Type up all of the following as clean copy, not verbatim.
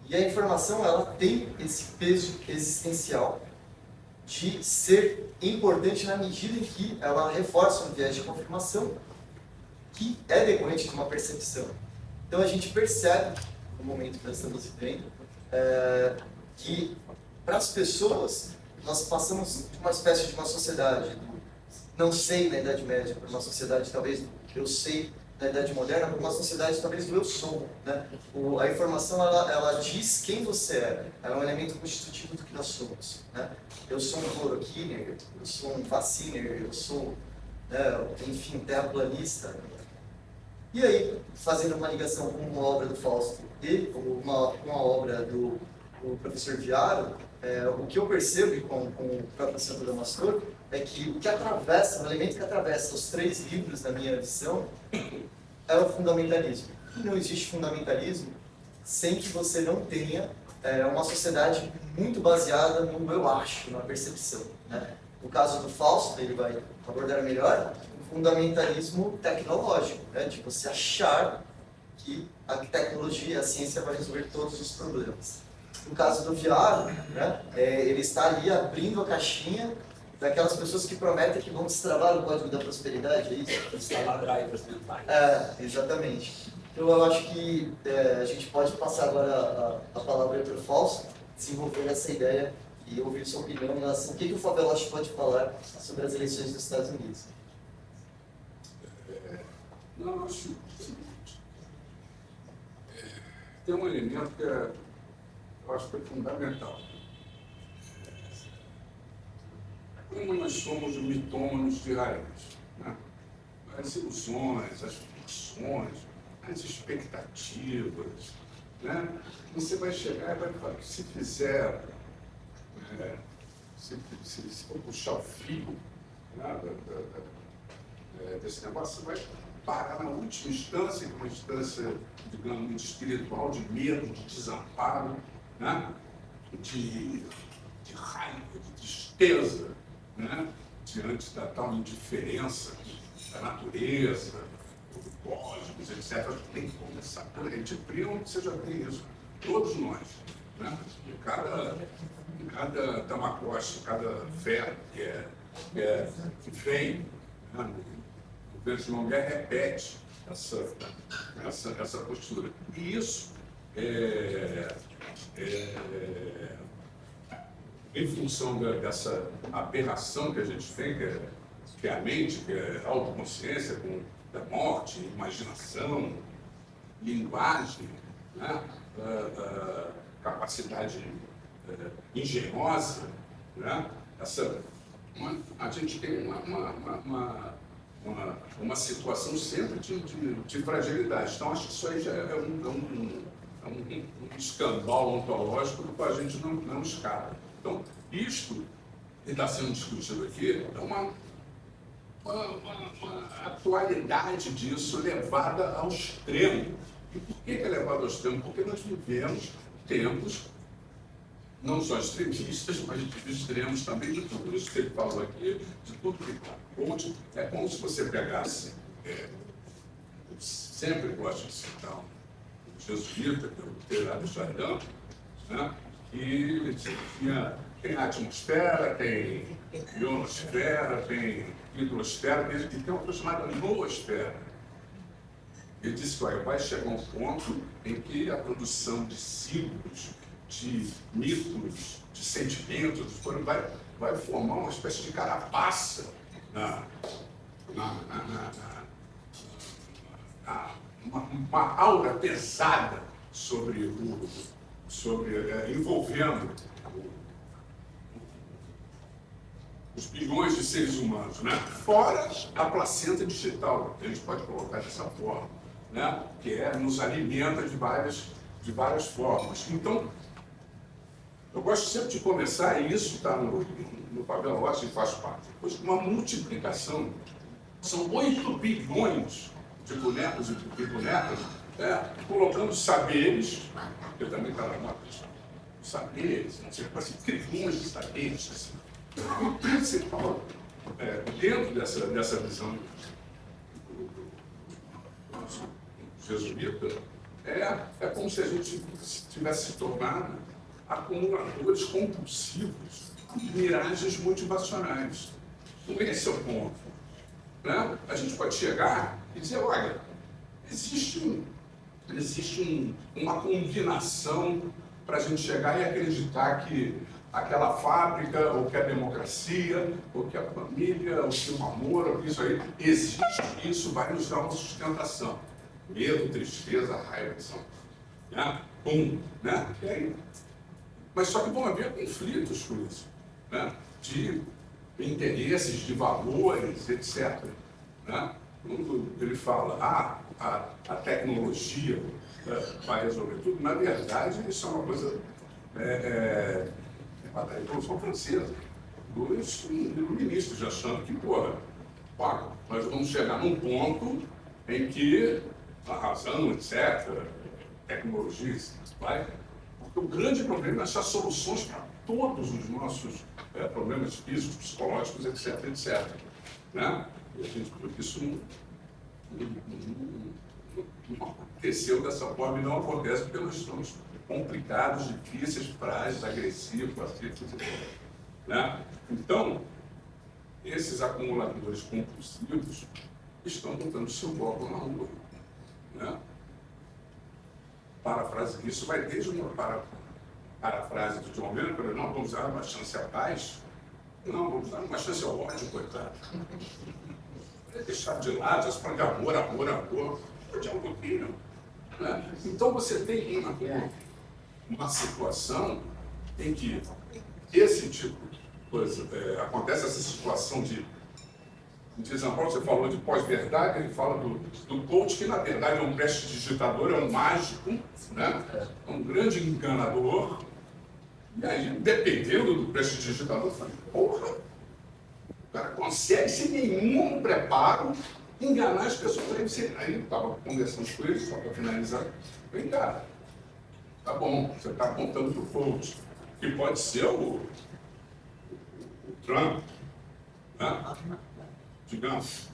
E a informação, ela tem esse peso existencial de ser importante na medida em que ela reforça um viés de confirmação que é decorrente de uma percepção. Então a gente percebe, no momento que nós estamos vivendo, que para as pessoas, nós passamos de uma espécie de uma sociedade do não sei na Idade Média, para uma sociedade talvez do eu sei na Idade Moderna, para uma sociedade talvez do eu sou. Né? A informação, ela diz quem você é, ela é um elemento constitutivo do que nós somos. Né? Eu sou um cloroquiner, eu sou um vaciner, eu sou, enfim, terraplanista. E aí, fazendo uma ligação com uma obra do Fausto e uma obra do professor Viaro, o que eu percebo com o próprio Santo Damastor é que o que atravessa, o elemento que atravessa os 3 livros, na minha visão, é o fundamentalismo. E não existe fundamentalismo sem que você não tenha uma sociedade muito baseada no eu acho, na percepção. Né? No caso do Fausto, ele vai abordar melhor o fundamentalismo tecnológico, né? De você achar que a tecnologia e a ciência vai resolver todos os problemas. No caso do Viaro, né, ele está ali abrindo a caixinha daquelas pessoas que prometem que vão destravar o código da prosperidade, é isso? Destravar drivers mentais. Exatamente. Então eu acho que a gente pode passar agora a palavra para o Fausto, desenvolver essa ideia e ouvir sua opinião em relação ao que o Favelotti pode falar sobre as eleições dos Estados Unidos. Não, acho o seguinte. Tem um elemento que eu acho que é fundamental. Como nós somos mitômanos de raiz, né? As ilusões, as ficções, as expectativas, né? Você vai chegar e vai falar que se fizer, se for puxar o fio, né, desse negócio, você vai parar na última instância, que é uma instância, digamos, espiritual, de medo, de desamparo, né? de raiva, de tristeza, né? Diante da tal indiferença da natureza, do cosmos, etc. Tem que começar por aí. De primo, você já tem isso. Todos nós. Né? Cada Tamagotchi, cada fé que vem, né? O Pedro Longuer repete essa postura. E isso em função dessa aberração que a gente tem, que é a mente, que é a autoconsciência, com da morte, imaginação, linguagem, né? Capacidade engenhosa, né? A gente tem uma situação sempre de fragilidade. Então, acho que isso aí já é um escambau ontológico do qual a gente não escapa. Então, isto que está sendo discutido aqui é uma atualidade disso levada ao extremo. E por que é levado ao extremo? Porque nós vivemos tempos, não só extremistas, mas de extremos também, de tudo isso que ele falou aqui, de tudo que conte. É como se você pegasse, eu sempre gosto de citar um jesuíta, que é o Teilhard de Chardin, né? E tem atmosfera, tem ionosfera, tem hidrosfera, e tem uma coisa chamada noosfera. Ele disse que vai chegar um ponto em que a produção de símbolos, de mitos, de sentimentos, vai formar uma espécie de carapaça uma aura pesada envolvendo os bilhões de seres humanos, né? Fora a placenta digital, que a gente pode colocar dessa forma, né? Que nos alimenta de várias formas. Então, eu gosto sempre de começar, e isso está no Favelotti e faz parte, depois de uma multiplicação. São 8 bilhões de bonecos e bonecas, colocando saberes, eu também estava lá, saberes, não sei, quase trilhões de saberes. Assim. O principal, dentro dessa visão do jesuíta, É como se a gente tivesse se tornado acumuladores compulsivos de miragens motivacionais. Então, esse é o ponto. Né? A gente pode chegar e dizer, olha, existe uma combinação para a gente chegar e acreditar que aquela fábrica, ou que a democracia, ou que a família, ou que o amor, ou que isso aí, existe, e isso vai nos dar uma sustentação. Medo, tristeza, raiva, são, né? Né? E aí, mas só que vão haver conflitos com isso, né? De interesses, de valores, etc. Né? Quando ele fala, a tecnologia vai resolver tudo, na verdade, isso é uma coisa da Revolução Francesa, dos ministros achando que, nós vamos chegar num ponto em que a razão, etc., tecnologias, vai. Porque o grande problema é achar soluções para todos os nossos problemas físicos, psicológicos, etc., etc. Né? E a gente viu que isso não aconteceu dessa forma e não acontece porque nós estamos complicados, difíceis, frágeis, agressivos, pacíficos, etc. Né? Então, esses acumuladores compulsivos estão botando seu bloco na rua. Né? Parafrase disso vai desde uma parafrase do John Lennon, não vamos dar uma chance à paz, não, vamos dar uma chance ao ódio, coitado. Deixar de lado, essa de amor, odiar um pouquinho. Né? Então você tem uma situação em que esse tipo de coisa, acontece essa situação de desamparo. Você falou de pós-verdade, ele fala do coach, que na verdade é um prestidigitador, é um mágico, né? É um grande enganador. E aí, dependendo do prestidigitador, fala, porra, o cara consegue, sem nenhum preparo, enganar as pessoas. Aí eu estava conversando com ele, só para finalizar, vem cá, tá bom, você está apontando para o coach, que pode ser o Trump, né? Digamos.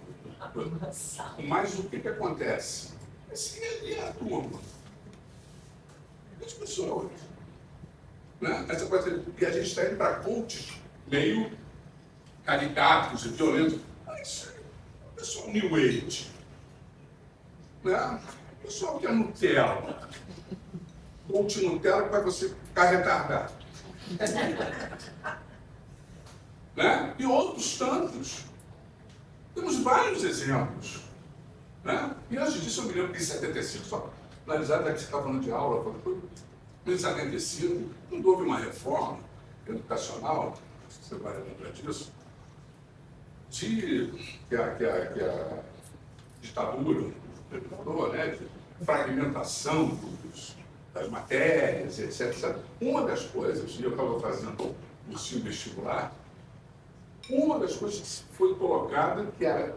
Mas o que acontece? Ele é a turma. As pessoas. Né? Essa coisa, e a gente está indo para coaches meio caricatos e violentos. Mas o pessoal New Age. Né? O pessoal que é Nutella. Coach Nutella que vai você ficar retardado. Né? E outros tantos. Temos vários exemplos. Né? E antes disso, eu me lembro que em 75, só analisar, que você está falando de aula, em 75, quando houve uma reforma educacional, você vai lembrar disso, que a ditadura, né, de fragmentação das matérias, etc. Uma das coisas, e eu estava fazendo o cursinho vestibular, uma das coisas que foi colocada, que era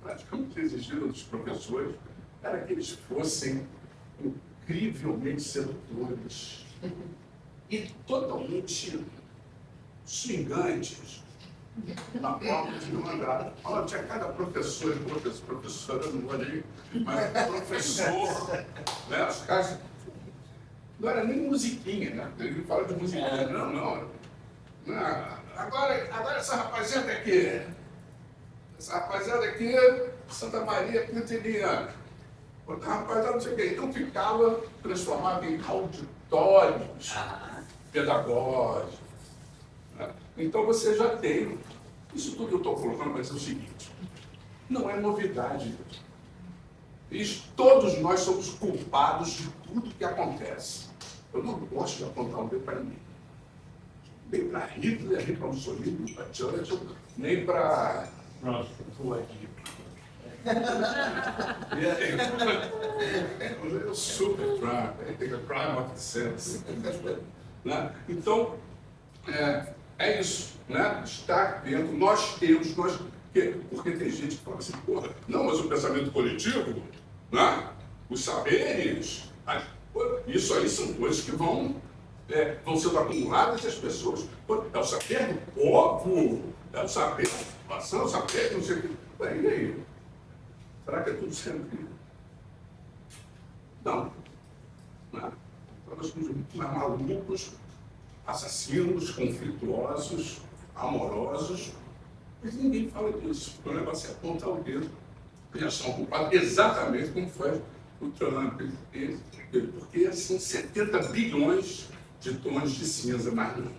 praticamente exigida dos professores, era que eles fossem incrivelmente sedutores e totalmente swingantes na forma de mandar. Olha, tinha cada professor e professora, não vou nem, mas professor, né? Os caras, não era nem musiquinha, né? Ele fala de musiquinha, não. Agora essa rapaziada aqui, Santa Maria Quintiliana, outra rapaziada não sei o quê, então ficava transformado em auditórios pedagógicos. Né? Então você já tem, isso tudo que eu estou colocando vai ser o seguinte, não é novidade. Todos nós somos culpados de tudo que acontece. Eu não gosto de apontar o dedo para ninguém. Nem para Hitler, nem para Mussolini, nem para Churchill, nem para... Nossa, estou aqui. Eu super Trump, tem a crime of the sense. Né? Então, é isso, né? Estar dentro, nós temos, porque tem gente que fala assim, porra, não, mas o pensamento coletivo, né? Os saberes, isso aí são coisas que vão sendo acumuladas e as pessoas. É o saber do povo, é o saber da situação, é o saber não sei o que. E aí? Será que é tudo sempre Não. Né? Então, nós somos malucos, assassinos, conflituosos, amorosos, mas ninguém fala disso. O negócio é apontar o dedo e achar um culpado exatamente como foi o Trump. Porque assim, 70 bilhões de tons de cinza mais não.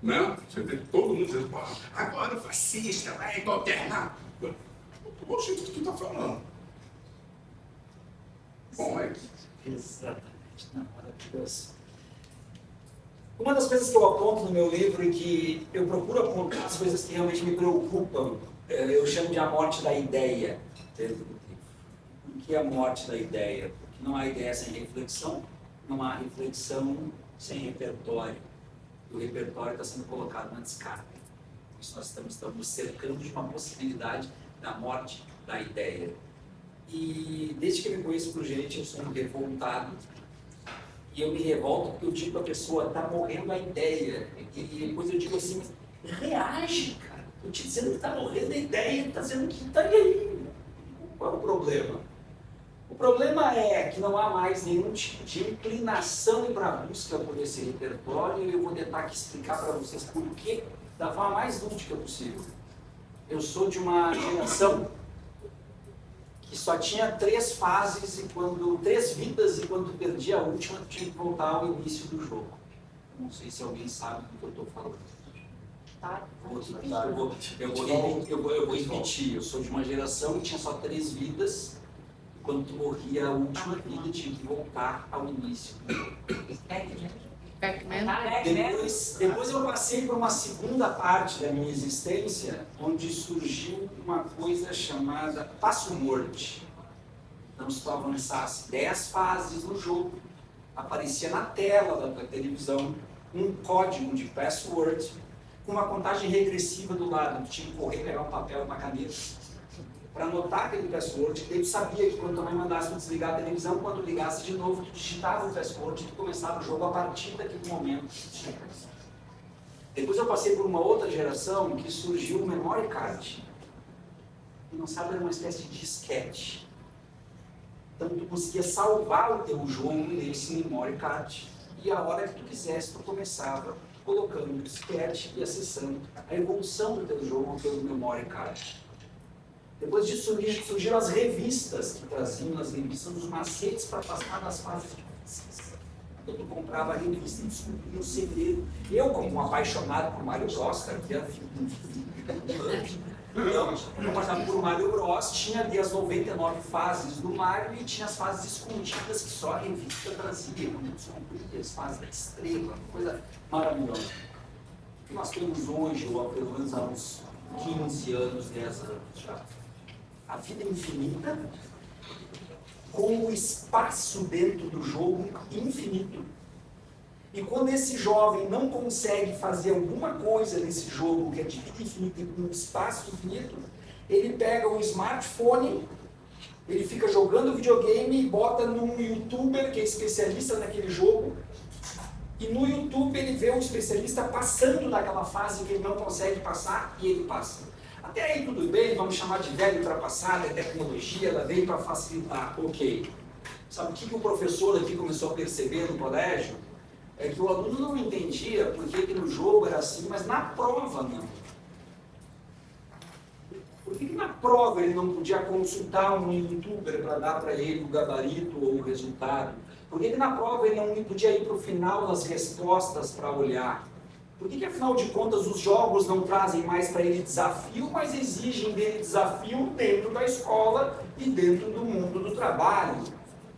Né? Você vê todo mundo dizendo, agora o fascista vai governar. Poxa, o que tu está falando? Bom, é que... Exatamente, não, maravilhoso. Uma das coisas que eu aponto no meu livro e que eu procuro apontar as coisas que realmente me preocupam, eu chamo de a morte da ideia dentro do livro. Por que a morte da ideia? Porque não há ideia sem reflexão, não há reflexão sem repertório. E o repertório está sendo colocado na descarga. Por isso nós estamos cercando de uma possibilidade da morte da ideia. E desde que eu me conheço por gente, eu sou um revoltado. E eu me revolto porque eu digo para a pessoa, está morrendo a ideia. E depois eu digo assim, reage, cara. Eu te dizendo que está morrendo a ideia, está dizendo que está aí. Qual é o problema? O problema é que não há mais nenhum tipo de inclinação para a busca por esse repertório e eu vou tentar aqui explicar para vocês por quê, da forma mais lúdica possível. Eu sou de uma geração que só tinha 3 fases, 3 vidas, e quando perdia a última, tinha que voltar ao início do jogo. Não sei se alguém sabe do que eu estou falando. Tá. Eu vou repetir. Eu sou de uma geração que tinha só 3 vidas, e quando tu morria a última vida, tinha que voltar ao início do jogo. Depois eu passei por uma segunda parte da minha existência, onde surgiu uma coisa chamada password. Então, se tu avançasse 10 fases no jogo, aparecia na tela da tua televisão um código de password com uma contagem regressiva do lado. Tu tinha que correr, pegar um papel e uma caneta para anotar aquele password, que daí tu sabia que quando tu mandasse tu desligar a televisão, quando ligasse de novo, tu digitava o password e tu começava o jogo a partir daquele momento. Depois eu passei por uma outra geração que surgiu o memory card. Tu não sabe, era uma espécie de disquete. Então tu conseguia salvar o teu jogo nesse memory card e a hora que tu quisesse tu começava colocando o disquete e acessando a evolução do teu jogo pelo memory card. Depois disso surgiram as revistas, que traziam nas revistas os macetes para passar das fases difíceis. Eu comprava a revista e descobria o segredo. Eu, como um apaixonado por Mario Bros, que era eu passava por Mario Bros, tinha ali as 99 fases do Mario e tinha as fases escondidas que só a revista trazia. Quando eu descobri as fases da estrela, coisa maravilhosa. O que nós temos hoje, ou pelo menos há uns 15 anos, 10 anos já? A vida infinita, com o espaço dentro do jogo infinito. E quando esse jovem não consegue fazer alguma coisa nesse jogo, que é de vida infinita e com espaço infinito, ele pega um smartphone, ele fica jogando videogame e bota num youtuber que é especialista naquele jogo, e no YouTube ele vê um especialista passando daquela fase que ele não consegue passar e ele passa. Até aí tudo bem, vamos chamar de velho ultrapassado, é tecnologia, ela veio para facilitar, ok. Sabe o que o professor aqui começou a perceber no colégio? É que o aluno não entendia por que no jogo era assim, mas na prova não. Por que na prova ele não podia consultar um youtuber para dar para ele o gabarito ou o resultado? Por que na prova ele não podia ir para o final das respostas para olhar? Por que afinal de contas os jogos não trazem mais para ele desafio, mas exigem dele desafio dentro da escola e dentro do mundo do trabalho?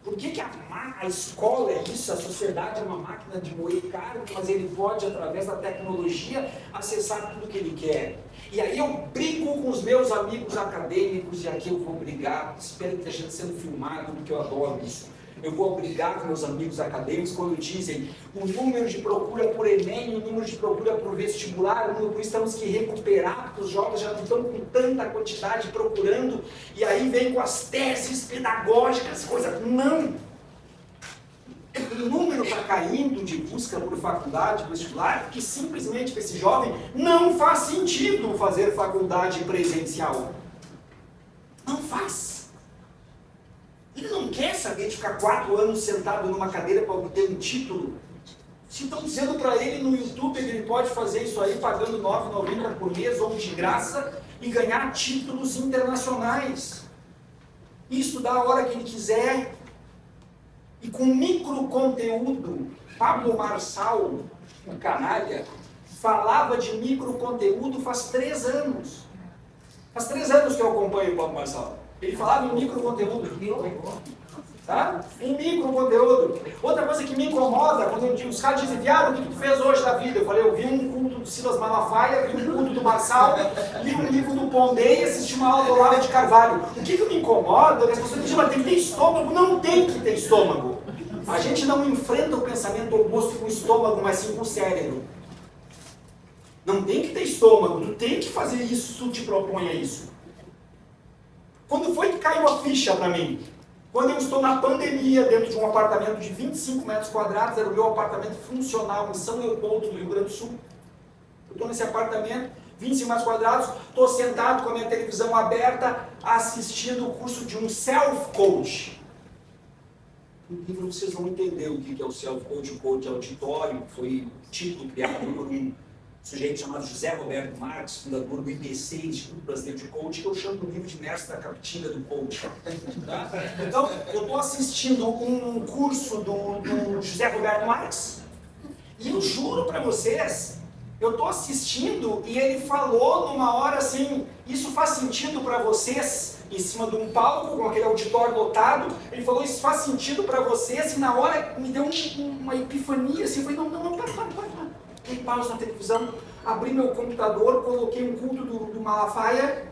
Por que a escola é isso, a sociedade é uma máquina de moer carne, mas ele pode, através da tecnologia, acessar tudo que ele quer? E aí eu brigo com os meus amigos acadêmicos, e aqui eu vou brigar, espero que esteja sendo filmado, porque eu adoro isso. Eu vou brigar com meus amigos acadêmicos quando dizem o número de procura por Enem, o número de procura por vestibular, por isso temos que recuperar, porque os jovens já não estão com tanta quantidade procurando, e aí vem com as teses pedagógicas, coisa. Não! O número está caindo de busca por faculdade, vestibular, porque simplesmente para esse jovem não faz sentido fazer faculdade presencial. Não faz. Ele não quer saber de ficar 4 anos sentado numa cadeira para obter um título? Se estão dizendo para ele no YouTube que ele pode fazer isso aí pagando R$ 9,90 por mês ou de graça e ganhar títulos internacionais. E estudar a hora que ele quiser. E com micro conteúdo, Pablo Marçal, um canalha, falava de micro conteúdo faz 3 anos. Faz 3 anos que eu acompanho o Pablo Marçal. Ele falava em micro conteúdo. Tá? Em micro conteúdo. Outra coisa que me incomoda, quando os caras dizem, viado, o que tu fez hoje da vida? Eu falei, eu vi um culto do Silas Malafaia, vi um culto do Marçal, li um livro do Pondé e assisti uma aula do Olavo de Carvalho. O que me incomoda é que as pessoas dizem, mas tem que ter estômago. Não tem que ter estômago. A gente não enfrenta o pensamento oposto com o estômago, mas sim com o cérebro. Não tem que ter estômago, tu tem que fazer isso se tu te propõe a isso. Quando foi que caiu a ficha para mim? Quando eu estou na pandemia, dentro de um apartamento de 25 metros quadrados, era o meu apartamento funcional em São Leopoldo, no Rio Grande do Sul. Eu estou nesse apartamento, 25 metros quadrados, estou sentado com a minha televisão aberta, assistindo o curso de um self-coach. No livro vocês vão entender o que é o self-coach, o coach auditório, que foi um título criado por um sujeito chamado José Roberto Marques, fundador do IBC, Instituto Brasileiro de Coach, que eu chamo do livro de mestre da cartilha do coach. Tá? Então, eu estou assistindo um curso do José Roberto Marques, e eu juro para vocês, eu estou assistindo e ele falou numa hora assim, isso faz sentido para vocês? Em cima de um palco, com aquele auditório lotado, ele falou, isso faz sentido para vocês? E na hora me deu uma epifania, assim, eu falei, não, para. Dei pausa na televisão, abri meu computador, coloquei um culto do Malafaia,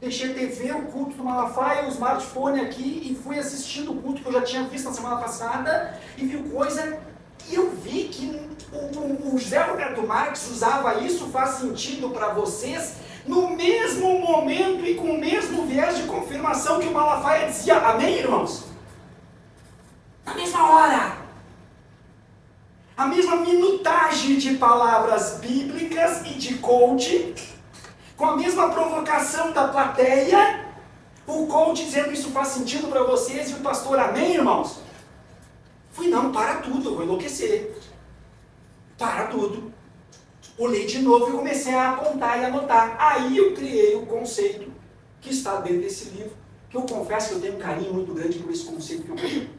deixei a TV, o culto do Malafaia, o smartphone aqui e fui assistindo o culto que eu já tinha visto na semana passada e vi coisa, e eu vi que o José Roberto Marques usava isso, faz sentido para vocês, no mesmo momento e com o mesmo viés de confirmação que o Malafaia dizia, amém, irmãos? Na mesma hora! A mesma minutagem de palavras bíblicas e de coach, com a mesma provocação da plateia, o coach dizendo isso faz sentido para vocês e o pastor, amém, irmãos? Fui, não, para tudo, eu vou enlouquecer. Para tudo. Olhei de novo e comecei a apontar e anotar. Aí eu criei o conceito que está dentro desse livro, que eu confesso que eu tenho um carinho muito grande por esse conceito que eu criei,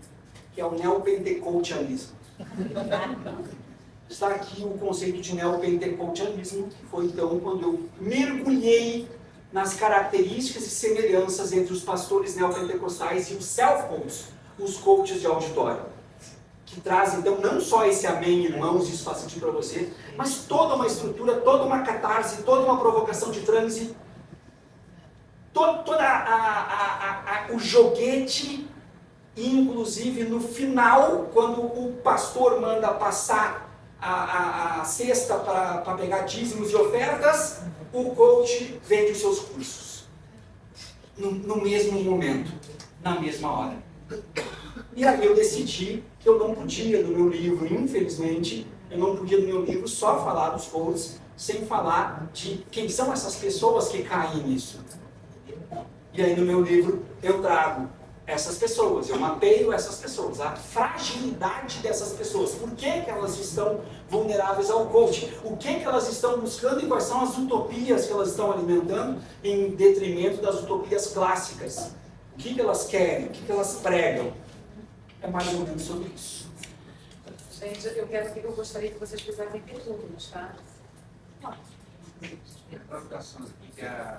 que é o neopentecostalismo. Está aqui o conceito de neopentecostalismo, que foi então quando eu mergulhei nas características e semelhanças entre os pastores neopentecostais e os self-coaches, os coaches de auditório, que traz então não só esse amém, irmãos, isso faz sentido para você, mas toda uma estrutura, toda uma catarse, toda uma provocação de transe, todo o joguete. Inclusive no final, quando o pastor manda passar a cesta para pegar dízimos e ofertas, o coach vende os seus cursos. No mesmo momento, na mesma hora. E aí eu decidi que eu não podia no meu livro, infelizmente, eu não podia no meu livro só falar dos coaches, sem falar de quem são essas pessoas que caem nisso. E aí no meu livro eu trago essas pessoas, eu mapeio essas pessoas, a fragilidade dessas pessoas, por que elas estão vulneráveis ao coaching, o que elas estão buscando e quais são as utopias que elas estão alimentando em detrimento das utopias clássicas, o que elas querem, o que elas pregam, é mais ou menos sobre isso. Gente, eu gostaria que vocês fizessem perguntas, tá? Provocação aqui, que é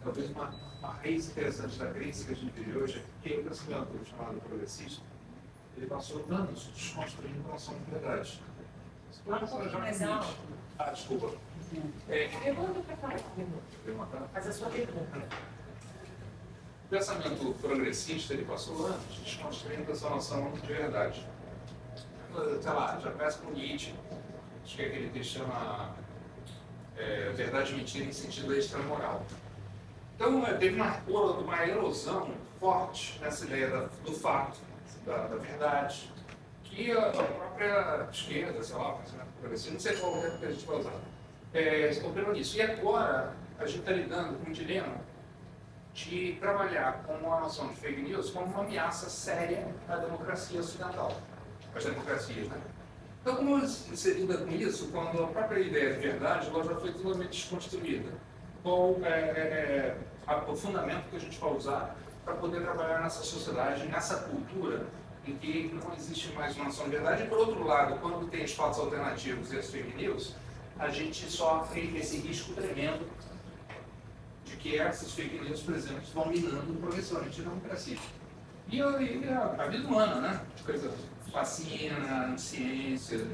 talvez uma raiz interessante da crença que a gente vive hoje, é que o pensamento chamado progressista, ele passou anos desconstruindo relação de verdade. Desculpa. Pergunta para falar. Faz a sua pergunta. O pensamento progressista, ele passou anos desconstruindo essa noção de verdade. Sei lá, já começa com Nietzsche, acho que é aquele que chama verdade e mentira em sentido extramoral. Então, teve uma erosão forte nessa ideia do fato, da verdade, que a própria esquerda, sei lá, não sei qual é que a gente vai usar, se comprou nisso. E agora, a gente está lidando com um dilema de trabalhar com a noção de fake news como uma ameaça séria à democracia ocidental, às democracias, né? Então, como você lida com isso quando a própria ideia de verdade ela já foi totalmente desconstruída? Qual é o fundamento que a gente vai usar para poder trabalhar nessa sociedade, nessa cultura em que não existe mais uma noção de verdade? E, por outro lado, quando tem os fatos alternativos e as fake news, a gente sofre esse risco tremendo de que essas fake news, por exemplo, vão minando progressivamente a democracia. E a vida humana, né? Coisa vacina, ciência,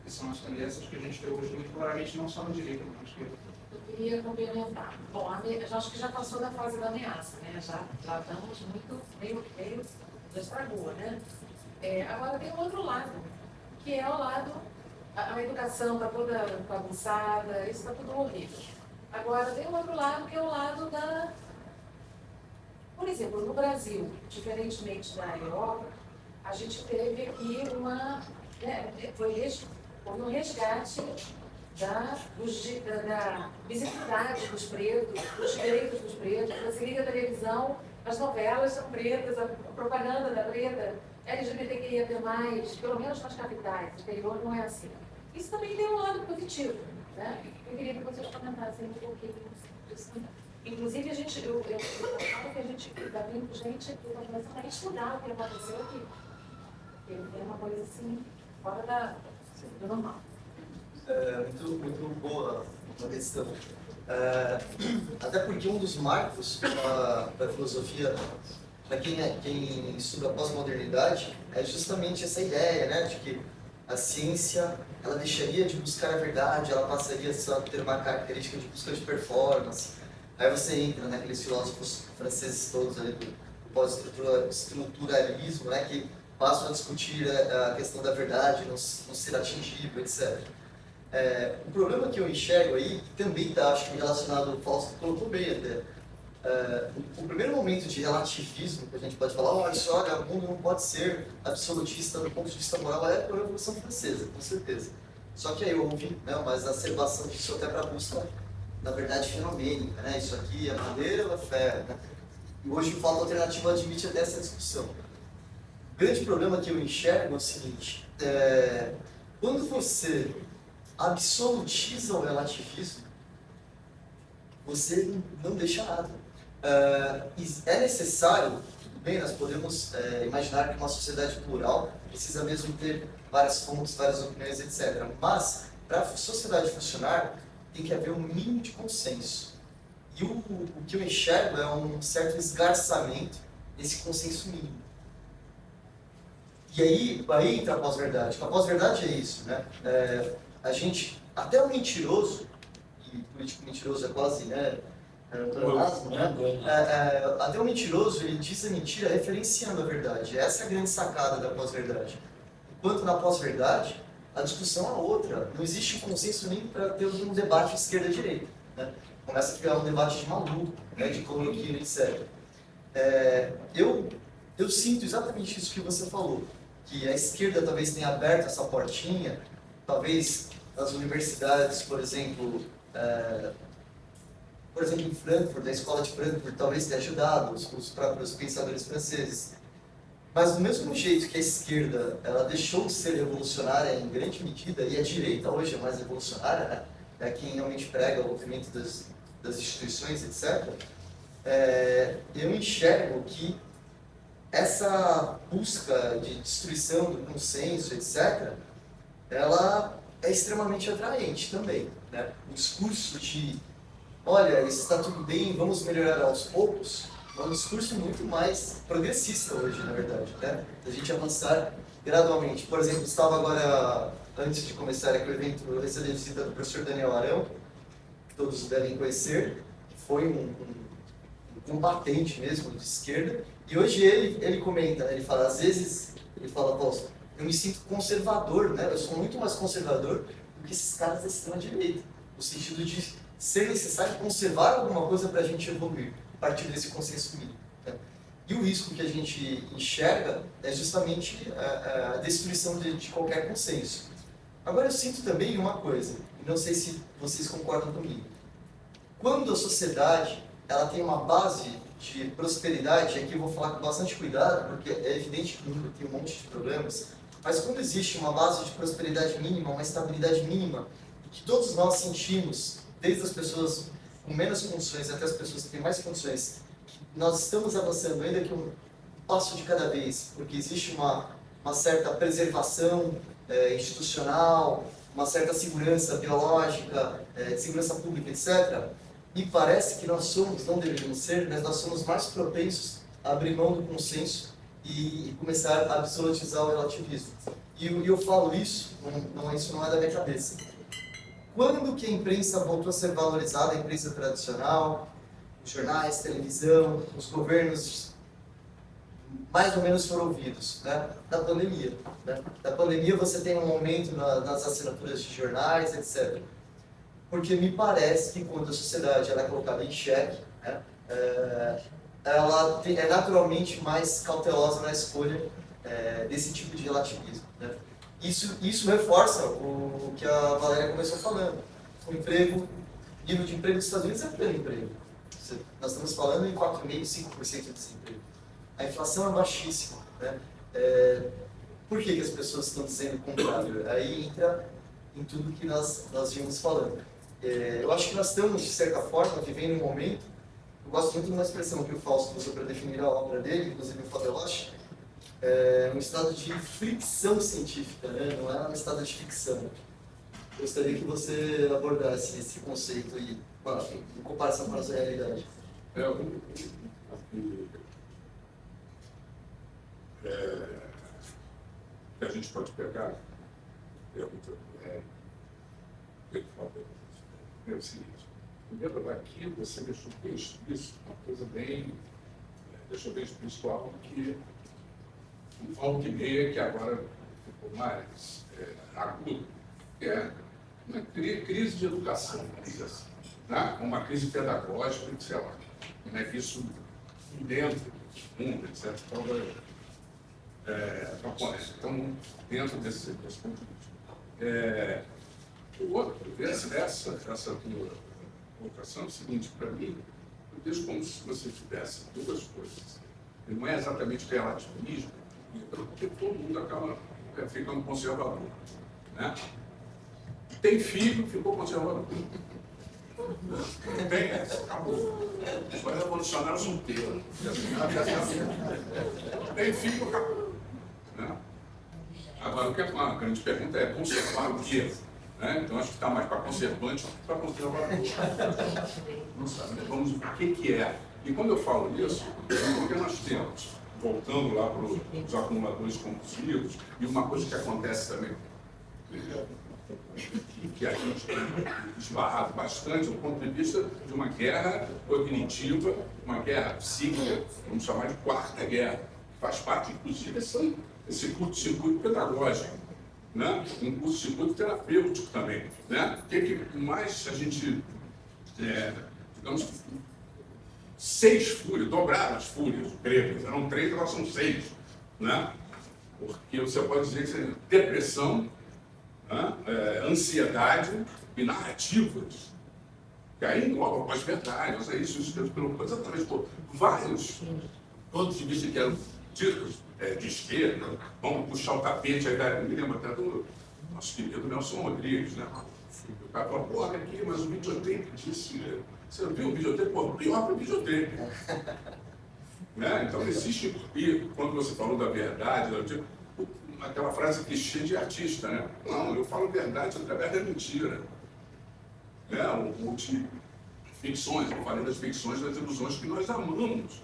que são as tendências que a gente vê hoje muito claramente, não só na direita, mas na esquerda. Eu queria complementar. Bom, eu acho que já passou da fase da ameaça, né? Já estamos muito, meio já estragou, né? Agora tem um outro lado, que é o lado, a educação está toda bagunçada, isso está tudo horrível. Agora tem um outro lado, que é o lado da... Por exemplo, no Brasil, diferentemente da Europa, a gente teve aqui houve um resgate da visibilidade dos pretos, dos direitos dos pretos. Você liga a televisão, as novelas são pretas, a propaganda da preta, LGBTQIA+, pelo menos nas capitais, no interior não é assim. Isso também tem um lado positivo, né? Eu queria que vocês comentassem um pouquinho disso também. Inclusive, eu falo que a gente está vindo gente que está começando a estudar o que aconteceu aqui. É uma coisa assim, fora do normal. Muito boa a questão. Até porque um dos marcos da filosofia, para quem estuda a pós-modernidade, é justamente essa ideia, né, de que a ciência ela deixaria de buscar a verdade, ela passaria só a ter uma característica de busca de performance. Aí você entra naqueles filósofos franceses todos ali do pós-estruturalismo, né, que passam a discutir a questão da verdade, não ser atingível, etc. O problema que eu enxergo aí, que também está, acho que relacionado ao Fausto colocou bem até, o primeiro momento de relativismo que a gente pode falar, olha, o mundo não pode ser absolutista do ponto de vista moral, é a Revolução Francesa, com certeza. Só que aí houve uma exacerbação disso até para a busca, na verdade, fenomênica, né? Isso aqui é madeira ou é ferro, né? E hoje o fato alternativo admite até essa discussão. O grande problema que eu enxergo é o seguinte, quando você absolutiza o relativismo, você não deixa nada. É necessário, tudo bem, nós podemos imaginar que uma sociedade plural precisa mesmo ter várias fontes, várias opiniões, etc. Mas, para a sociedade funcionar, tem que haver um mínimo de consenso. E o que eu enxergo é um certo esgarçamento desse consenso mínimo. E aí entra a pós-verdade. A pós-verdade é isso, né? A gente, até o mentiroso, e político mentiroso é quase, né? Até o mentiroso, ele diz a mentira referenciando a verdade. Essa é a grande sacada da pós-verdade. Enquanto na pós-verdade, a discussão é outra. Não existe um consenso nem para ter um debate esquerda-direita. Né? Começa a criar um debate de maluco, né? De cloroquina, etc. Eu sinto exatamente isso que você falou. Que a esquerda talvez tenha aberto essa portinha, talvez as universidades, por exemplo, em Frankfurt, a escola de Frankfurt talvez tenha ajudado os próprios pensadores franceses. Mas do mesmo jeito que a esquerda ela deixou de ser revolucionária em grande medida, e a direita hoje é mais revolucionária, né? É quem realmente prega o movimento das instituições, etc., eu enxergo que essa busca de destruição do consenso, etc., ela é extremamente atraente também, né? O discurso de, olha, isso está tudo bem, vamos melhorar aos poucos, é um discurso muito mais progressista hoje, na verdade, né? A gente avançar gradualmente. Por exemplo, estava agora, antes de começar aqui o evento, eu recebi a visita do professor Daniel Arão, que todos devem conhecer, que foi um combatente mesmo de esquerda, e hoje ele comenta, né? Ele fala, às vezes, ele fala, Fausto, eu me sinto conservador, né? Eu sou muito mais conservador do que esses caras da extrema-direita, no sentido de ser necessário conservar alguma coisa para a gente evoluir, a partir desse consenso mínimo. Né? E o risco que a gente enxerga é justamente a destruição de qualquer consenso. Agora eu sinto também uma coisa, não sei se vocês concordam comigo. Quando a sociedade ela tem uma base de prosperidade, aqui eu vou falar com bastante cuidado, porque é evidente que o mundo tem um monte de problemas, mas quando existe uma base de prosperidade mínima, uma estabilidade mínima, que todos nós sentimos, desde as pessoas com menos condições até as pessoas que têm mais condições, que nós estamos avançando ainda que um passo de cada vez, porque existe uma certa preservação institucional, uma certa segurança biológica, de segurança pública, etc., me parece que nós somos, não deveríamos ser, mas nós somos mais propensos a abrir mão do consenso e começar a absolutizar o relativismo. E eu falo isso, isso não é da minha cabeça. Quando que a imprensa voltou a ser valorizada, a imprensa tradicional, os jornais, televisão, os governos mais ou menos foram ouvidos, né? Da pandemia. Né? Da pandemia você tem um aumento nas assinaturas de jornais, etc. Porque me parece que quando a sociedade ela é colocada em xeque, né, ela é naturalmente mais cautelosa na escolha desse tipo de relativismo. Né? Isso reforça o que a Valéria começou falando. O nível de emprego dos Estados Unidos é pleno emprego. Nós estamos falando em 4,5%, 5% de desemprego. A inflação é baixíssima. Né? Por que as pessoas estão dizendo o contrário? Aí entra em tudo que nós vimos falando. Eu acho que nós estamos, de certa forma, vivendo um momento. Eu gosto muito de uma expressão que o Fausto usou para definir a obra dele, inclusive o Fadeloche, um estado de fricção científica, né? Não é um estado de ficção. Gostaria que você abordasse esse conceito aí, em comparação com a nossa realidade. Que a gente pode pegar é o seguinte: primeiro, aqui você deixou bem explícito, uma coisa bem, deixou bem explícito algo que volta e meia, que agora ficou mais agudo, que é uma crise de educação, né? Uma crise pedagógica, sei lá, como é que isso dentro do mundo, etc. Então, dentro desse ponto de vista. O outro, essa tua colocação é o seguinte: para mim, eu vejo como se você tivesse duas coisas. E não é exatamente relativismo, porque todo mundo acaba ficando conservador. Né? Tem filho, ficou conservador. Tem essa, acabou. Foi revolucionário solteiro. Tem filho, acabou. Né? Agora, o que é uma grande pergunta é conservar o quê? Né? Então, acho que está mais para conservante do que para conservador. Não sabe, né? Vamos ver o que é. E quando eu falo isso, é porque nós temos, voltando lá para os acumuladores compulsivos, e uma coisa que acontece também, que a gente tem esbarrado bastante do ponto de vista de uma guerra cognitiva, uma guerra psíquica, vamos chamar de quarta guerra, que faz parte, inclusive, esse curto-circuito pedagógico, né? Um curto-circuito terapêutico também. Né? O que mais a gente, digamos, 6 fúrias, dobraram as fúrias gregas, eram 3, agora são 6. Né? Porque você pode dizer que depressão, né? Ansiedade e narrativas, que aí engloba as verdades, isso pelo exatamente por vários pontos de vista que eram títulos de esquerda, vamos puxar o tapete, aí me lembra até do nosso querido Nelson Rodrigues, né? O cara falou, porra, aqui, mas o videotape disse, você viu o videotape? Pô, pior para o videotape. Né? Então existe, e quando você falou da verdade, aquela frase clichê de artista, né? Não, eu falo verdade através da mentira. Ou de ficções, eu falei das ficções, das ilusões que nós amamos,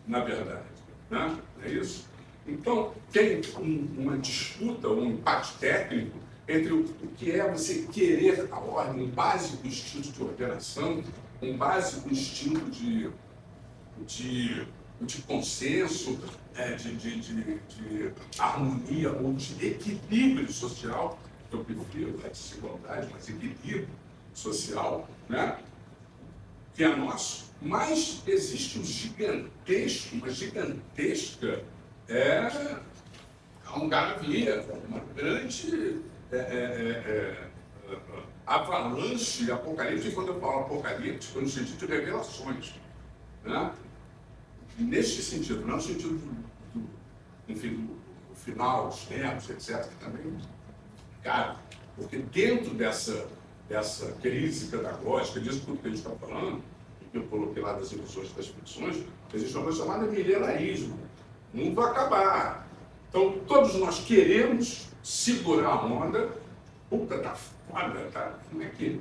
na verdade. Né? É isso? Então, tem uma disputa, um empate técnico entre o que é você querer a ordem, um básico instinto de ordenação, um básico instinto de consenso, de harmonia ou de equilíbrio social, que eu prefiro, não é desigualdade, mas equilíbrio social, né? Que é nosso, mas existe uma gigantesca algaravia, uma grande avalanche apocalíptica. Quando eu falo apocalíptico, no sentido de revelações, né? neste sentido, não no sentido enfim, do final, dos tempos, etc., que também cabe, porque dentro dessa crise pedagógica, disso tudo que a gente está falando, que eu coloquei lá das ilusões das ficções, existe uma coisa chamada milenarismo. Não vai acabar. Então, todos nós queremos segurar a onda. Puta, tá foda, tá? Como é que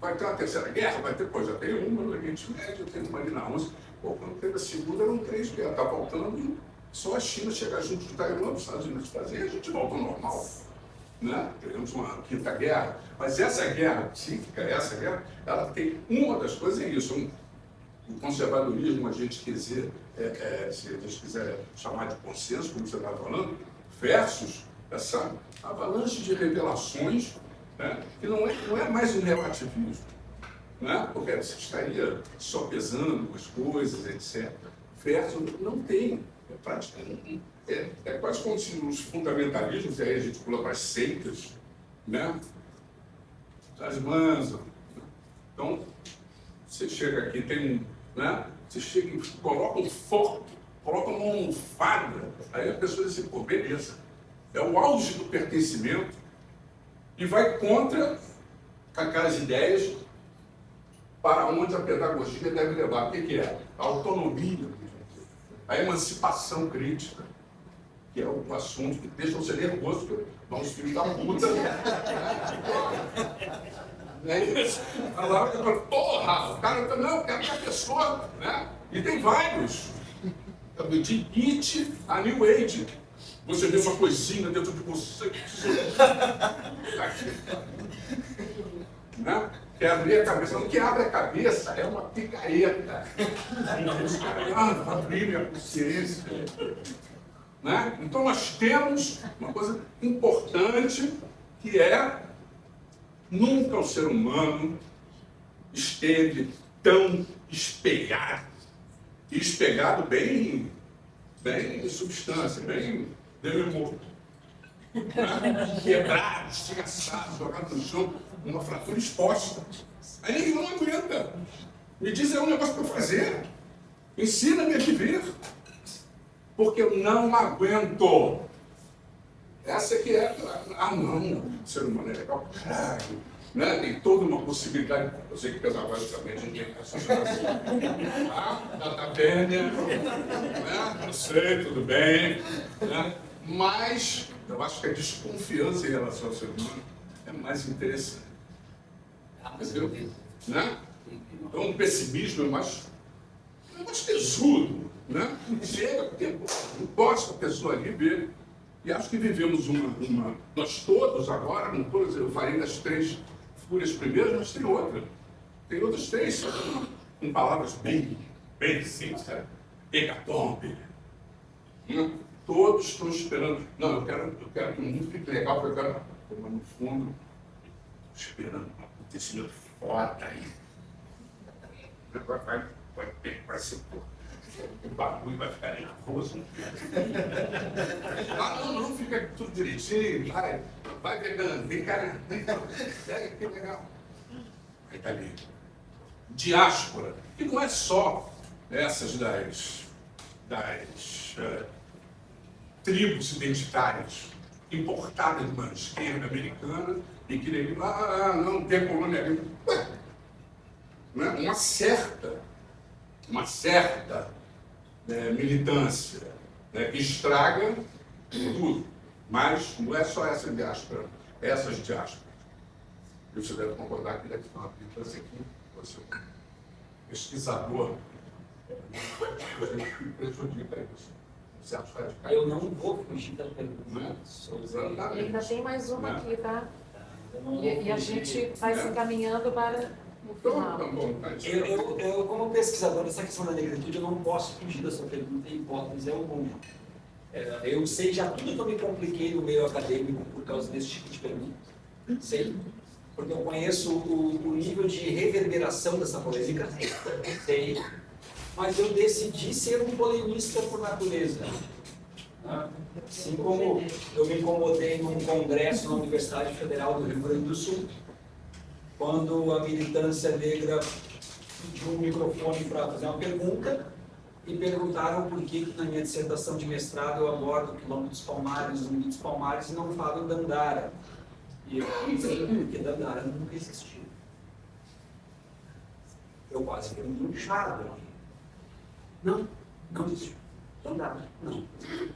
vai ter uma terceira guerra? Vai ter, pô, já tem uma no Oriente Médio, tem uma ali na Rússia. Pô, quando teve a segunda, eram 3 guerras. Tá faltando só a China chegar junto de Taiwan, os Estados Unidos fazer, e a gente volta ao normal. Né? Teremos uma quinta guerra, mas essa guerra psíquica, ela tem uma das coisas, é isso, o conservadorismo, a gente quiser, se a gente quiser chamar de consenso, como você está falando, versus essa avalanche de revelações, né? Que não é mais um relativismo, né? Porque você estaria só pesando as coisas, etc. Versus não tem. É quase como se os fundamentalismos, aí a gente pula para as seitas, né? As manzas. Então, você chega aqui, né? Você chega e coloca um forte, coloca uma almofada, aí a pessoa diz assim, pô, beleza. É o auge do pertencimento e vai contra aquelas ideias para onde a pedagogia deve levar. O que é? A autonomia, a emancipação crítica, que é o assunto que deixa você nervoso, porque vamos filhos da puta. Porra, o cara não, quero que a pessoa, né? E tem vários. De Nietzsche a New Age. Você vê uma coisinha dentro de você. Né? Quer abrir a cabeça. Não, que abre a cabeça é uma picareta. Os caras abrir minha consciência. Né? Então nós temos uma coisa importante que é nunca o ser humano esteve tão espelhado. E espelhado bem em substância, bem morto. Quebrado, estilhaçado, jogado no chão, uma fratura exposta. Aí ninguém não aguenta. Me diz aí um negócio para eu fazer. Ensina-me a viver. Porque eu não aguento. Essa que é. Ah, não, o ser humano é legal, caralho. Né? Tem toda uma possibilidade. Eu sei que pedagogicamente a gente tem que data vénia, né? Eu sei, tudo bem. Né? Mas eu acho que a desconfiança em relação ao ser humano é mais interessante. Entendeu? Né? Então o pessimismo é mais tesudo. Né? Chega, porque não posso a pessoa ali ver. E acho que vivemos nós todos agora, não todos, eu falei das 3 fúrias primeiras, mas tem outra. Tem outras 3, com palavras bem simples, sabe? Hecatombe. Todos estão esperando. Não, eu quero que o mundo fique legal, porque eu quero. Mas no fundo, esperando um acontecimento foda aí. Vai ser o bagulho vai ficar nervoso. Não, fica tudo direitinho, vai pegando, vem cá, pega que legal. Aí tá ali. Diáspora. E não é só essas das tribos identitárias importadas de uma esquerda americana e que nem não tem colonialismo. Né? Uma certa militância, né, que estraga tudo. Mas não é só essa diáspora, essas diásporas. E você deve concordar que deve ter uma militância aqui, você é um pesquisador, prejudica isso. Certos radicais. Eu não vou fugir da pergunta. Né? E ainda tem mais uma aqui, tá? E a gente vai se encaminhando para o final. Eu, como pesquisador dessa questão da negritude, eu não posso fugir dessa pergunta em hipótese alguma. Eu sei já tudo que eu me compliquei no meio acadêmico por causa desse tipo de pergunta. Sei. Porque eu conheço o nível de reverberação dessa polêmica. Sei. Mas eu decidi ser um polemista por natureza. Assim como eu me incomodei num congresso na Universidade Federal do Rio Grande do Sul, quando a militância negra pediu um microfone para fazer uma pergunta, e perguntaram por que na minha dissertação de mestrado eu abordo o quilombo dos Palmares, o Zumbi dos Palmares, e não falo Dandara. E eu disse, porque Dandara nunca existiu. Eu quase fui linchado aqui. Não existiu. Dandara, não.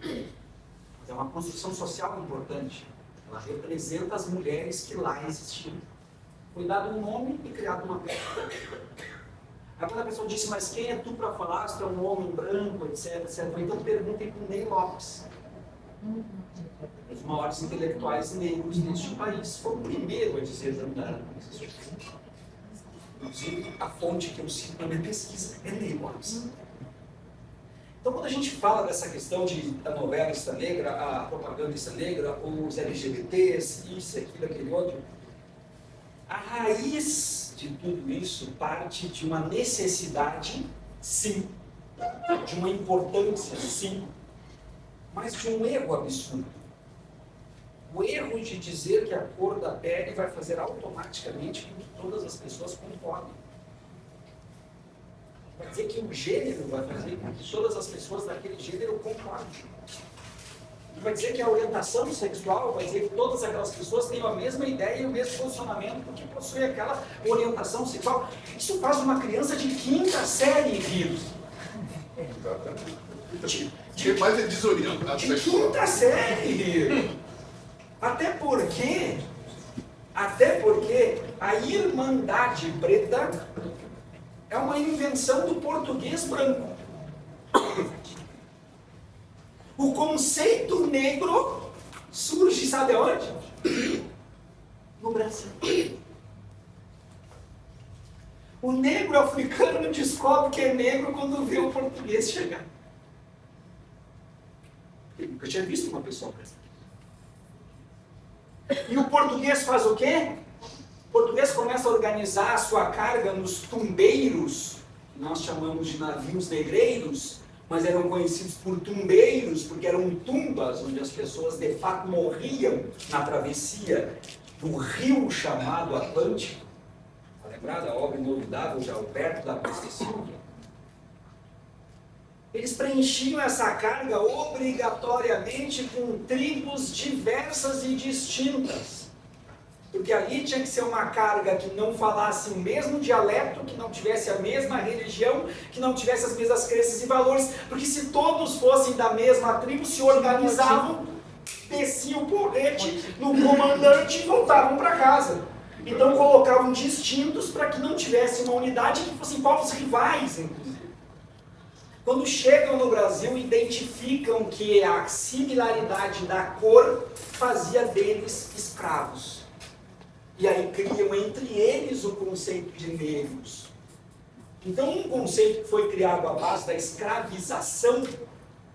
Mas é uma construção social importante. Ela representa as mulheres que lá existiam. Foi dado um nome e criado uma pessoa. Aí quando a pessoa disse, mas quem é tu para falar? Se tu é um homem branco, etc. Então perguntem para o Ney Lopes. Os maiores intelectuais negros neste país. Foi o primeiro a dizer Dandara. Inclusive, a fonte que eu cito na minha pesquisa é Ney Lopes. Então, quando a gente fala dessa questão de a novela Lista Negra, a propaganda Lista Negra, os LGBTs, isso, aquilo, aquele outro, a raiz de tudo isso parte de uma necessidade, sim, de uma importância, sim, mas de um erro absurdo. O erro de dizer que a cor da pele vai fazer automaticamente com que todas as pessoas concordem. Vai dizer que o gênero vai fazer com que todas as pessoas daquele gênero concordem. Vai dizer que a orientação sexual vai dizer que todas aquelas pessoas têm a mesma ideia e o mesmo posicionamento porque possuem aquela orientação sexual. Isso faz uma criança de 5ª série rir. Exatamente. Quem mais é desorientado De sexual? 5ª série rir. Até porque a Irmandade Preta é uma invenção do português branco. O conceito negro surge, sabe onde? No Brasil. O negro africano descobre que é negro quando vê o português chegar. Ele nunca tinha visto uma pessoa preta. E o português faz o quê? O português começa a organizar a sua carga nos tumbeiros, que nós chamamos de navios negreiros, mas eram conhecidos por tumbeiros, porque eram tumbas onde as pessoas de fato morriam na travessia do rio chamado Atlântico. Está lembrado a obra inolvidável de Alberto da Costa e Silva? Eles preenchiam essa carga obrigatoriamente com tribos diversas e distintas. Porque ali tinha que ser uma carga que não falasse o mesmo dialeto, que não tivesse a mesma religião, que não tivesse as mesmas crenças e valores. Porque se todos fossem da mesma tribo, se organizavam, desciam o porrete no comandante e voltavam para casa. Então colocavam distintos para que não tivesse uma unidade, que fossem povos rivais, inclusive. Quando chegam no Brasil, identificam que a similaridade da cor fazia deles escravos. E aí criam entre eles o conceito de negros. Então, um conceito que foi criado à base da escravização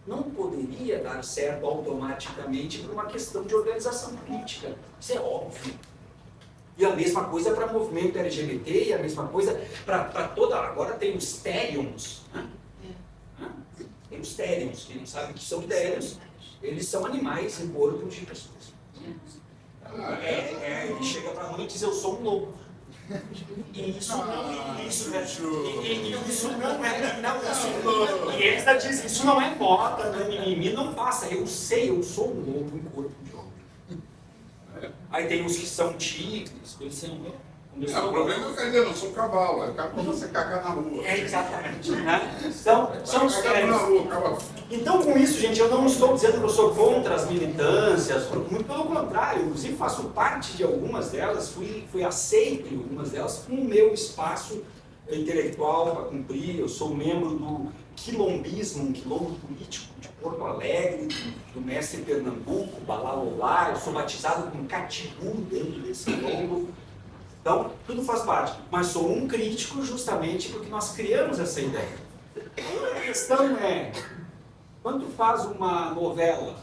não poderia dar certo automaticamente por uma questão de organização política. Isso é óbvio. E a mesma coisa para o movimento LGBT, e a mesma coisa para toda... Agora tem os therions, né? Tem os therions, quem não sabe o que são therions, eles são animais em corpo de pessoas. Ele chega para mim e diz, eu sou um lobo. E isso e eles dizem, isso não é moda, não é mimimi, não passa. Eu sei, eu sou um lobo em corpo de homem. Aí tem uns que são tigres, coisas assim. O problema é que eu não sou um cavalo, é quando você cagar na rua. Exatamente. Né? São os na rua, Então, com isso, gente, eu não estou dizendo que eu sou contra as militâncias, muito pelo contrário, inclusive faço parte de algumas delas, fui aceito em algumas delas com o meu espaço intelectual para cumprir. Eu sou membro do quilombismo, um quilombo político de Porto Alegre, do mestre Pernambuco, Balalolá. Eu sou batizado com Catibu dentro desse quilombo. Então, tudo faz parte. Mas sou um crítico justamente porque nós criamos essa ideia. A questão é, quando tu faz uma novela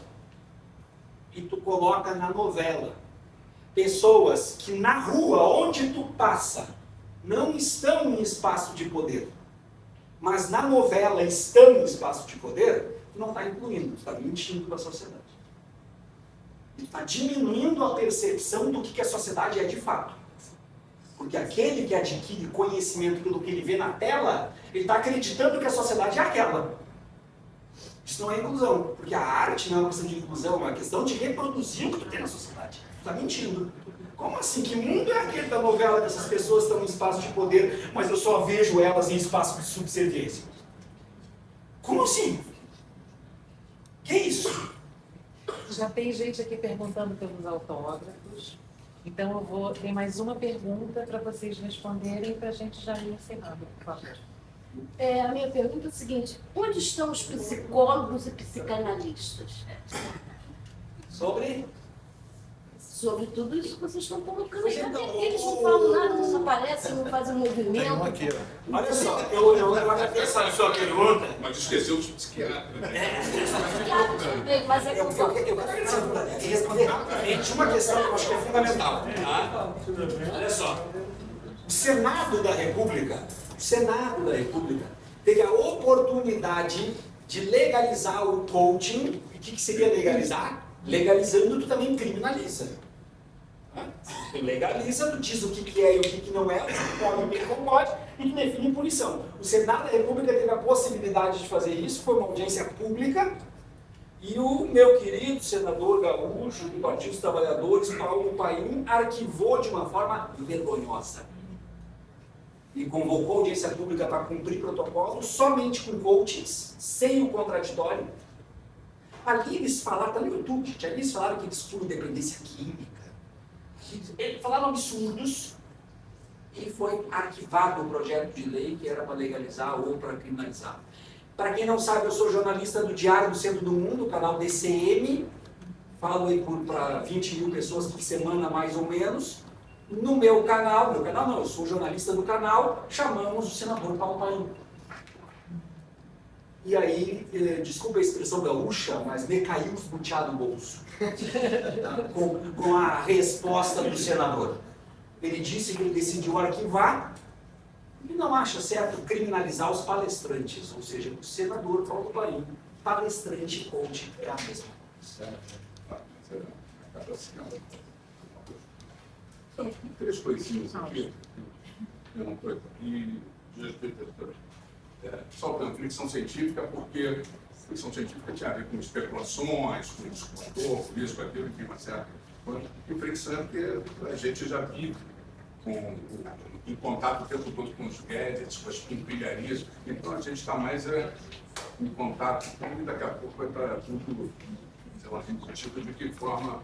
e tu coloca na novela pessoas que na rua, onde tu passa, não estão em espaço de poder, mas na novela estão em espaço de poder, tu não está incluindo, tu está mentindo para a sociedade. Tu está diminuindo a percepção do que a sociedade é de fato. Porque aquele que adquire conhecimento pelo que ele vê na tela, ele está acreditando que a sociedade é aquela. Isso não é inclusão, porque a arte não é uma questão de inclusão, é uma questão de reproduzir o que tu tem na sociedade. Tu tá mentindo. Como assim? Que mundo é aquele da novela que essas pessoas estão em espaço de poder, mas eu só vejo elas em espaço de subserviência? Como assim? Que isso? Já tem gente aqui perguntando pelos autógrafos. Então tem mais uma pergunta para vocês responderem para a gente já ir encerrando, por favor. A minha pergunta é a seguinte: onde estão os psicólogos e psicanalistas? Sobre tudo isso que vocês estão colocando aí. Eles não falam nada, não aparecem, não fazem movimento. Tem um aqui, ó. Olha só, eu agradeço a sua pergunta. Mas esqueceu dos psiquiatras. Mas é Eu quero responder rapidamente uma questão que eu acho que é fundamental. Tá? Olha só, o Senado da República teve a oportunidade de legalizar o coaching. E o que seria legalizar? Legalizando, tu também criminaliza. Tu legaliza, tu diz o que é e o que não é, o que pode e o que não pode, e tu define punição. O Senado da República teve a possibilidade de fazer isso, foi uma audiência pública, e o meu querido senador gaúcho do Partido dos Trabalhadores, Paulo Paim, arquivou de uma forma vergonhosa. E convocou a audiência pública para cumprir protocolo somente com coachings, sem o contraditório. Ali eles falaram, está no YouTube, gente, ali eles falaram que eles curam dependência química. Eles falaram absurdos e foi arquivado o projeto de lei que era para legalizar ou para criminalizar. Para quem não sabe, eu sou jornalista do Diário do Centro do Mundo, canal DCM, falo aí para 20 mil pessoas por semana, mais ou menos. No meu canal não, eu sou jornalista do canal, chamamos o senador Paulo Paim. E aí, desculpa a expressão gaúcha, mas me caiu os butiá do bolso. com a resposta do senador. Ele disse que ele decidiu arquivar e não acha certo criminalizar os palestrantes, ou seja, o senador Paulo Paim, palestrante e coach é a mesma coisa. Então, 3 coisinhas aqui. Saltando fricção científica, porque fricção científica tinha a ver com especulações, com descontrole, com isso, com aquilo, enfim, uma certa coisa. E fricção é porque a gente já vive em contato o tempo todo com os gadgets, com as empilharias, então a gente está mais em contato, e daqui a pouco vai estar tudo, sei lá, tipo de que forma.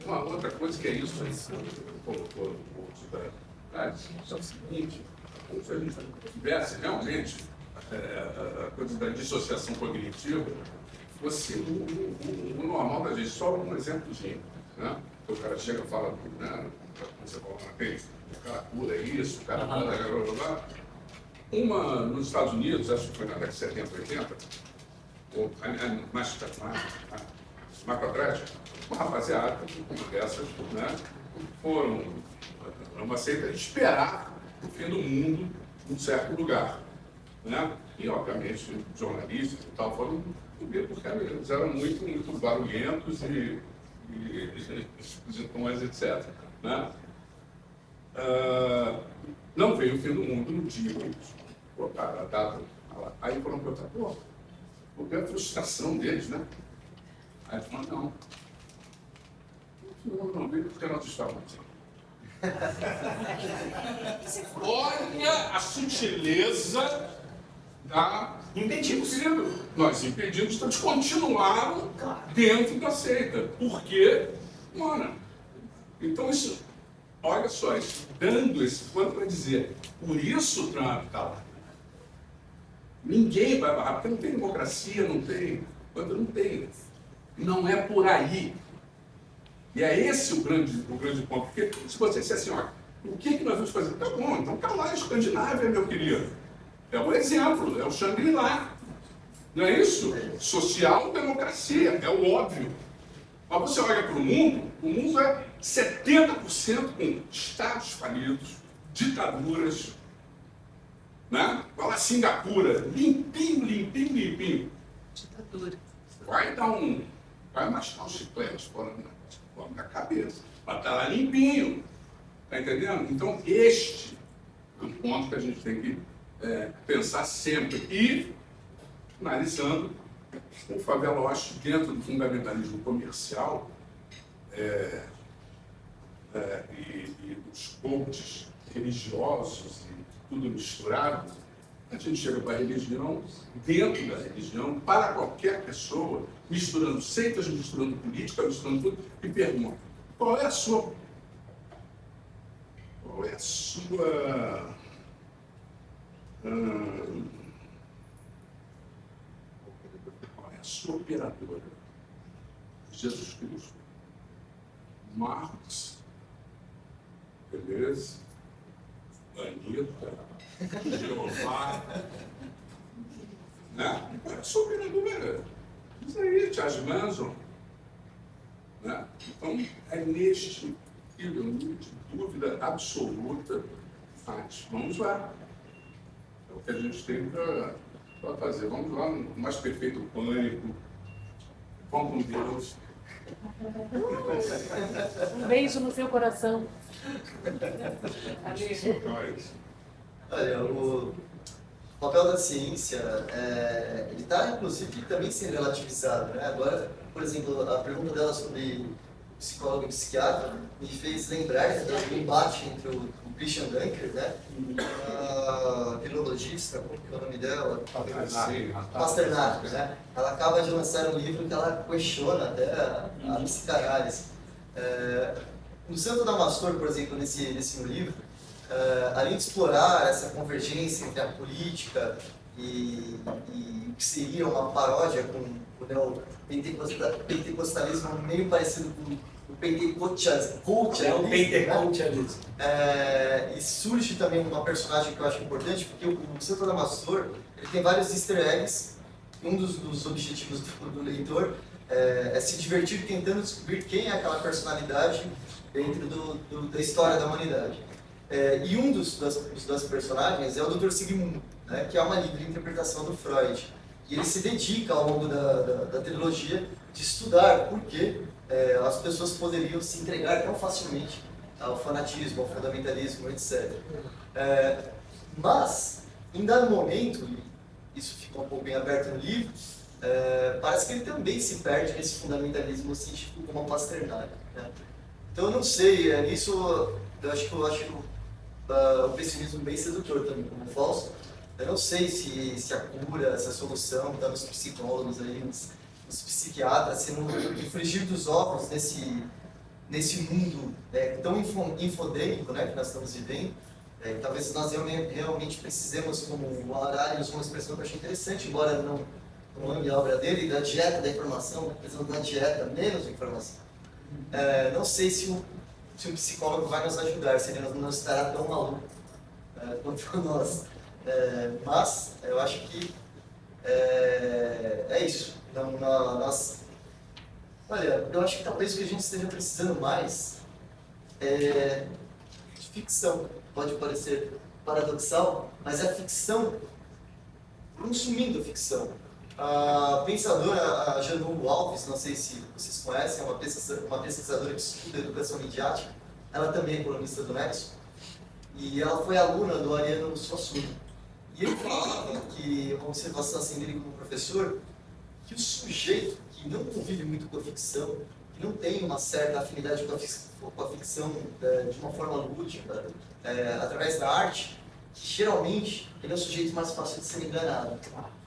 Uma outra coisa que é isso, é o seguinte. Se a gente tivesse realmente a coisa da dissociação cognitiva, fosse o normal da gente. Só um exemplozinho, né? O cara chega e fala, né? Você fala uma vez, o cara cura isso, o cara cura, uma nos Estados Unidos, acho que foi na década de 70, 80, ou mais para trás, uma rapaziada, uma dessas, né? Foram uma seita de esperar o fim do mundo num certo lugar, né? E, obviamente, jornalistas e tal foram ver porque eles eram muito barulhentos e esquisitões, etc. Né? Não veio o fim do mundo no dia. Colocaram a data lá. Aí foram perguntar, porque a frustração deles, né? Aí eles falaram, não. O mundo não veio porque nós estávamos aqui. Olha a sutileza da... Impedimos. Nós impedimos, então eles continuaram dentro da seita. Porque, mano, então isso, olha só, isso, dando esse quanto para dizer, por isso o Trump está lá. Ninguém vai barrar, porque não tem democracia, não tem, não tem. Não é por aí. E é esse o grande ponto. Porque se você disser assim, ó, o que nós vamos fazer? Tá bom, então tá lá a Escandinávia, meu querido. É um exemplo, é o Shangri-La. Não é isso? Social-democracia, é o óbvio. Mas você olha para o mundo é 70% com estados falidos, ditaduras. Né? Vai lá Singapura, limpinho. Ditadura. Vai mascar um chiclete fora da cabeça. Vai estar lá limpinho. Está entendendo? Então, este é um ponto que a gente tem que pensar sempre. E, finalizando, o Favela Oeste, dentro do fundamentalismo comercial e dos coaches religiosos e tudo misturado, a gente chega para a religião, dentro da religião, para qualquer pessoa, misturando seitas, misturando política, misturando tudo, e pergunta: qual é a sua operadora? Jesus Cristo, Marx, beleza, Anitta, Jeová, né? A sua operadora, isso aí, Charles Manson, né? Então, é neste nível de dúvida absoluta, mas vamos lá. É o que a gente tem para fazer. Vamos lá no mais perfeito pânico. Vamos com Deus. Um beijo no seu coração. Olha, o papel da ciência, ele está, inclusive, também sendo relativizado, né? Agora, por exemplo, a pergunta dela sobre psicólogo e psiquiatra me fez lembrar do embate entre o Christian Dunker, né? A filologista, como que é o nome dela? Pasternak, né? Ela acaba de lançar um livro que ela questiona até a psicanálise. No Santo Damastor, por exemplo, nesse meu livro, além de explorar essa convergência entre a política e o que seria uma paródia com o pentecostalismo meio parecido com o pentecostalismo, e surge também uma personagem que eu acho importante, porque o Santo Damastor ele tem vários easter eggs, e um dos objetivos do leitor é se divertir tentando descobrir quem é aquela personalidade dentro da história da humanidade. E um dos personagens é o Dr. Sigmund, né, que é uma livre interpretação do Freud. E ele se dedica ao longo da trilogia de estudar por que as pessoas poderiam se entregar tão facilmente ao fanatismo, ao fundamentalismo, etc. Mas, em dado momento, e isso fica um pouco bem aberto no livro, parece que ele também se perde nesse fundamentalismo científico como a Pasternak, né? Então, eu não sei, nisso eu acho o pessimismo bem sedutor também, como falso. Eu não sei se a cura, se a solução está nos psicólogos aí, nos psiquiatras, se no frigir dos ovos nesse mundo tão infodêmico, né, que nós estamos vivendo. Talvez nós realmente precisemos, como o Harari usou uma expressão que eu achei interessante, embora não ame a obra dele, da dieta da informação, precisamos de uma dieta menos informação. Não sei se um psicólogo vai nos ajudar, se ele não estará tão maluco quanto nós. Mas eu acho que é isso. Então, olha, eu acho que talvez o que a gente esteja precisando mais é de ficção. Pode parecer paradoxal, mas é a ficção consumindo a ficção. A pensadora Janu Alves, não sei se vocês conhecem, é uma pesquisadora que estuda educação midiática. Ela também é colunista do Nexo. E ela foi aluna do Ariano Suassuna. E ele falava que, uma observação assim dele como professor, que o sujeito que não convive muito com a ficção, que não tem uma certa afinidade com a ficção de uma forma lúdica, através da arte, geralmente ele é o sujeito mais fácil de ser enganado.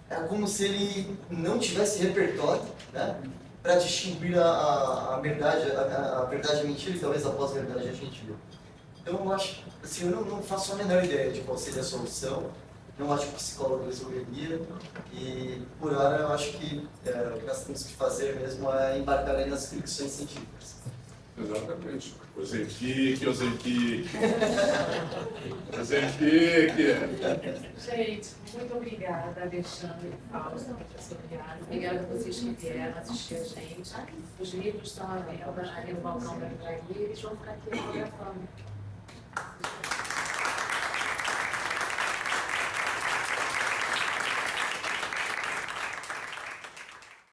É como se ele não tivesse repertório, né, para distinguir a verdade e a mentira, e talvez a pós-verdade a gente viu. Então, eu acho, assim, eu não faço a menor ideia de qual seria a solução. Não acho que o psicólogo resolveria, e por hora eu acho que o que nós temos que fazer mesmo é embarcar aí nas ficções científicas. Exatamente. Ozempic. Gente, muito obrigada, Alexandre e Fausto, professor Riara. Obrigada a vocês que vieram assistir a gente. Os livros estão à venda ali no balcão da livraria e eles vão ficar aqui fotografando.